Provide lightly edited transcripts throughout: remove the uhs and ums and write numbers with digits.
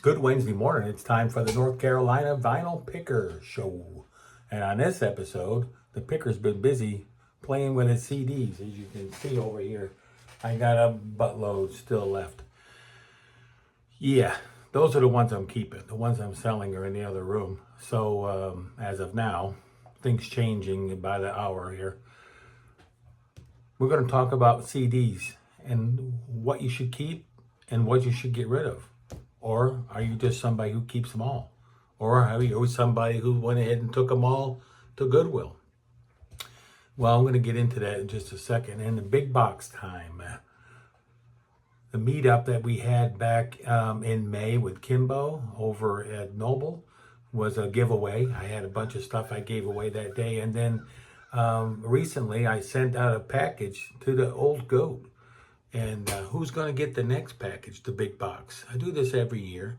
Good Wednesday morning. It's time for the North Carolina Vinyl Picker Show. And on this episode, the picker's been busy playing with his CDs. As you can see over here, I got a buttload still left. Yeah, those are the ones I'm keeping. The ones I'm selling are in the other room. So as of now, things changing by the hour here. We're going to talk about CDs and what you should keep and what you should get rid of. Or are you just somebody who keeps them all? Or are you somebody who went ahead and took them all to Goodwill? Well, I'm going to get into that in just a second. And the big box time, the meetup that we had back in May with Kimbo over at Noble was a giveaway. I had a bunch of stuff I gave away that day. And then recently I sent out a package to the old goat. And who's going to get the next package, the big box? I do this every year.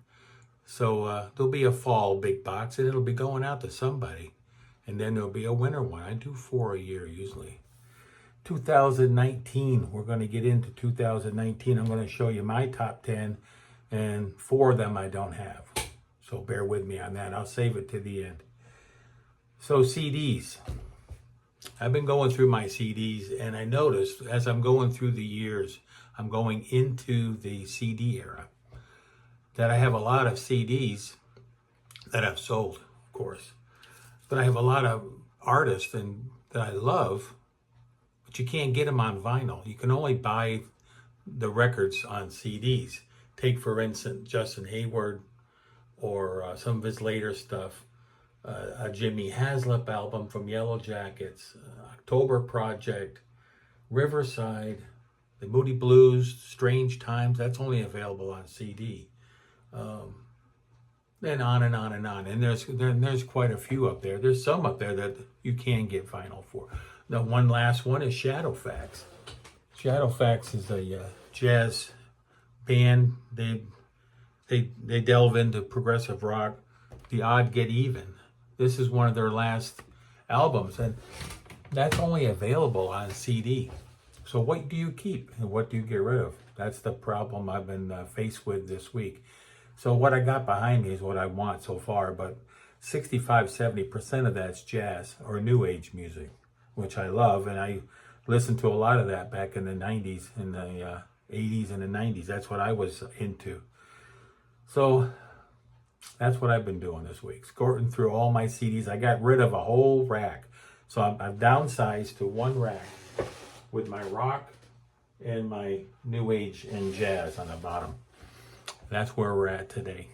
So there'll be a fall big box, and it'll be going out to somebody. And then there'll be a winter one. I do 4 a year usually. 2019, we're going to get into 2019. I'm going to show you my top 10, and 4 of them I don't have. So bear with me on that. I'll save it to the end. So CDs. I've been going through my CDs, and I noticed as I'm going through the years, I'm going into the CD era, that I have a lot of CDs that I've sold, of course. But I have a lot of artists and that I love, but you can't get them on vinyl. You can only buy the records on CDs. Take, for instance, Justin Hayward or some of his later stuff. A Jimmy Haslip album from Yellow Jackets, October Project, Riverside, the Moody Blues, Strange Times. That's only available on CD. Then on and on and on. And there's quite a few up there. There's some up there that you can get vinyl for. The one last one is Shadowfax. Shadowfax is a jazz band. They delve into progressive rock. The Odd Get Even. This is one of their last albums, and that's only available on CD. So what do you keep and what do you get rid of? That's the problem I've been faced with this week. So what I got behind me is what I want so far, but 65-70% of that's jazz or new age music, which I love, and I listened to a lot of that back in the 90s, in the 80s and the 90s. That's what I was into. So that's what I've been doing this week, scorting through all my CDs. I got rid of a whole rack. So I've downsized to one rack with my rock and my new age and jazz on the bottom. That's where we're at today.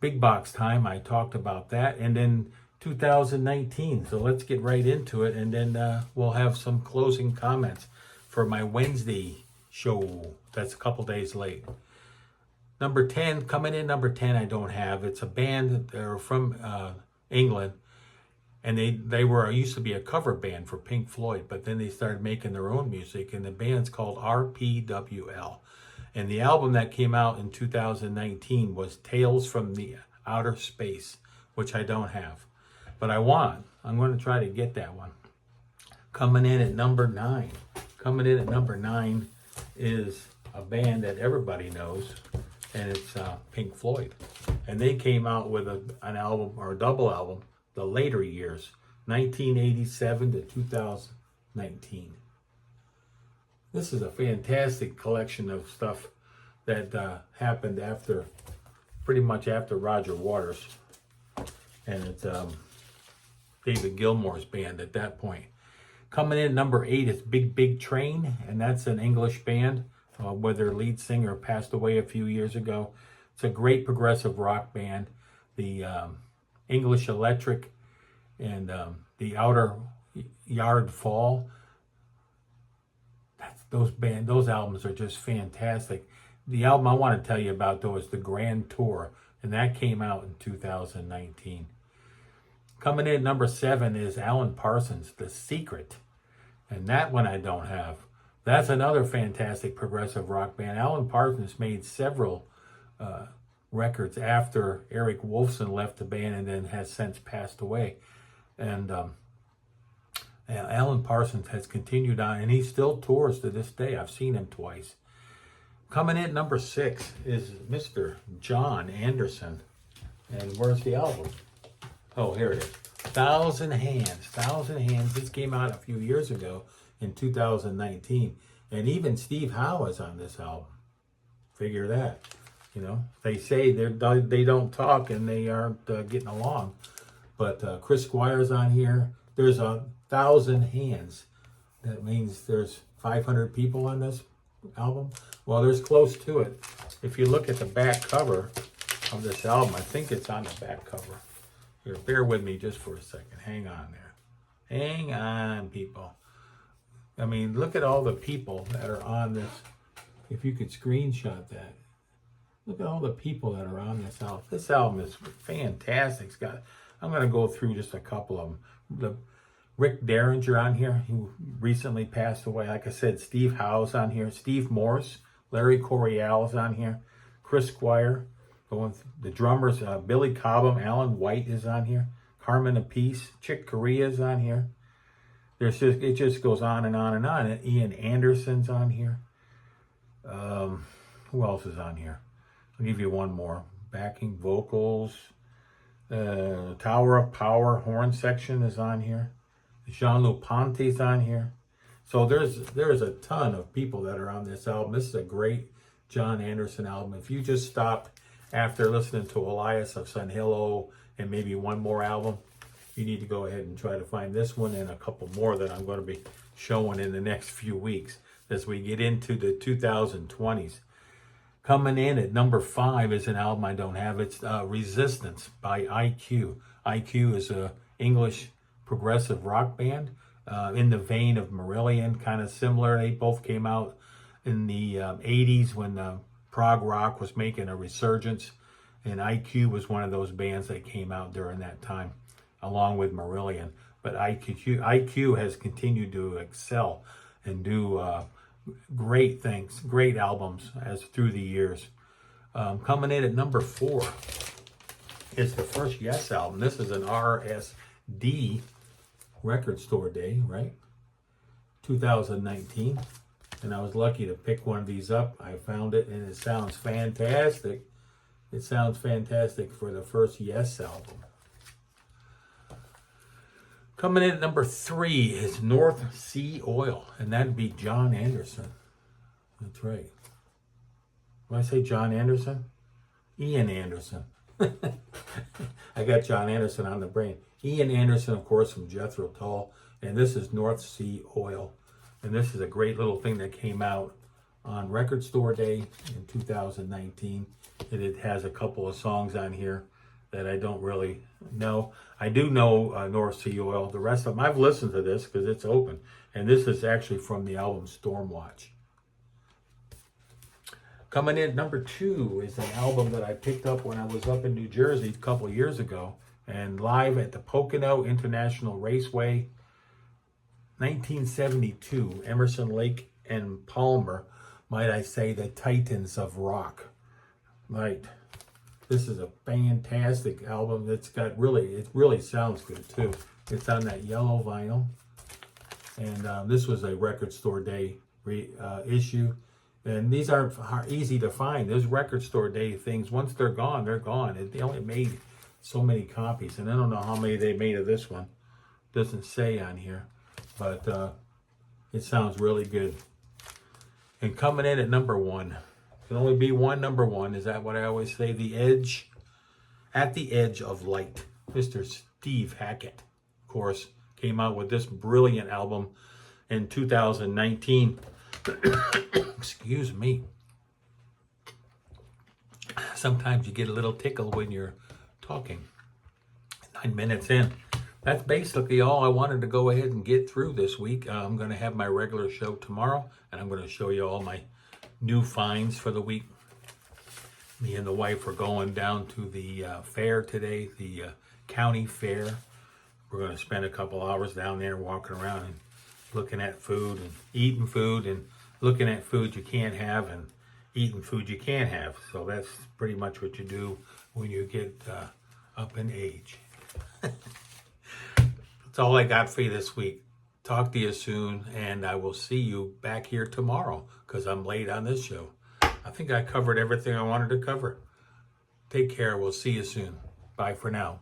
Big box time, I talked about that. And then 2019. So let's get right into it. And then we'll have some closing comments for my Wednesday show. That's a couple days late. Number 10, coming in number 10, I don't have. It's a band, they're from England, and they were used to be a cover band for Pink Floyd, but then they started making their own music, and the band's called RPWL. And the album that came out in 2019 was Tales from the Outer Space, which I don't have, but I want. I'm going to try to get that one. Coming in at number 9. Coming in at number 9 is a band that everybody knows, and it's Pink Floyd. And they came out with an album, or a double album, the later years, 1987 to 2019. This is a fantastic collection of stuff that happened pretty much after Roger Waters. And it's David Gilmour's band at that point. Coming in number 8 is Big Big Train, and that's an English band. Where their lead singer passed away a few years ago. It's a great progressive rock band. The English Electric and the Outer Yard Fall. Those albums are just fantastic. The album I want to tell you about though is the Grand Tour, and that came out in 2019. Coming in at number 7 is Alan Parsons, The Secret, and that one I don't have. That's another fantastic progressive rock band. Alan Parsons made several records after Eric Wolfson left the band and then has since passed away. And Alan Parsons has continued on, and he still tours to this day. I've seen him twice. Coming in at number 6 is Mr. John Anderson. And where's the album? Oh, here it is. Thousand Hands. Thousand Hands. This came out a few years ago in 2019. And even Steve Howe is on this album. Figure that. You know, they say they don't talk and they aren't getting along. But Chris Squire's on here. There's 1,000 hands. That means there's 500 people on this album. Well, there's close to it. If you look at the back cover of this album, I think it's on the back cover. Here, bear with me just for a second. Hang on there. Hang on, people. I mean, look at all the people that are on this. If you could screenshot that. Look at all the people that are on this album. This album is fantastic. I'm going to go through just a couple of them. Rick Derringer on here, who recently passed away. Like I said, Steve Howe's on here. Steve Morse, Larry Coryell's on here. Chris Squire. The drummers, Billy Cobham, Alan White is on here. Carmen Apiece, Chick Corea's on here. It just goes on and on and on. And Ian Anderson's on here. Who else is on here? I'll give you one more. Backing vocals. Tower of Power horn section is on here. Jean-Luc Ponty's on here. So there's a ton of people that are on this album. This is a great John Anderson album. If you just stopped after listening to Elias of Sun Hillo and maybe one more album, you need to go ahead and try to find this one and a couple more that I'm going to be showing in the next few weeks as we get into the 2020s. Coming in at number 5 is an album I don't have. It's Resistance by IQ. IQ is a English progressive rock band in the vein of Marillion, kind of similar. They both came out in the 80s when prog rock was making a resurgence, and IQ was one of those bands that came out during that time, along with Marillion. But IQ has continued to excel and do great things, great albums as through the years. Coming in at number 4 is the first Yes album. This is an RSD, Record Store Day, right? 2019. And I was lucky to pick one of these up. I found it and it sounds fantastic. It sounds fantastic for the first Yes album. Coming in at number 3 is North Sea Oil, and that'd be John Anderson. That's right. When I say John Anderson, Ian Anderson. I got John Anderson on the brain. Ian Anderson, of course, from Jethro Tull, and this is North Sea Oil. And this is a great little thing that came out on Record Store Day in 2019. And it has a couple of songs on here that I don't really know. I do know North Sea Oil. The rest of them, I've listened to this because it's open. And this is actually from the album Stormwatch. Coming in at number 2 is an album that I picked up when I was up in New Jersey a couple of years ago. And live at the Pocono International Raceway, 1972, Emerson, Lake and Palmer, might I say, the titans of rock. Right. This is a fantastic album. It really sounds good too. It's on that yellow vinyl. And this was a Record Store Day issue. And these aren't easy to find. Those Record Store Day things, once they're gone, they're gone. They only made so many copies. And I don't know how many they made of this one. Doesn't say on here. But it sounds really good. And coming in at number 1, can only be one number 1. Is that what I always say? At the Edge of Light. Mr. Steve Hackett, of course, came out with this brilliant album in 2019. Excuse me. Sometimes you get a little tickle when you're talking. 9 minutes in. That's basically all I wanted to go ahead and get through this week. I'm going to have my regular show tomorrow, and I'm going to show you all my new finds for the week. Me and the wife are going down to the fair today, the county fair. We're going to spend a couple hours down there walking around and looking at food and eating food and looking at food you can't have and eating food you can have. So that's pretty much what you do when you get up in age. That's all I got for you this week. Talk to you soon, and I will see you back here tomorrow because I'm late on this show. I think I covered everything I wanted to cover. Take care. We'll see you soon. Bye for now.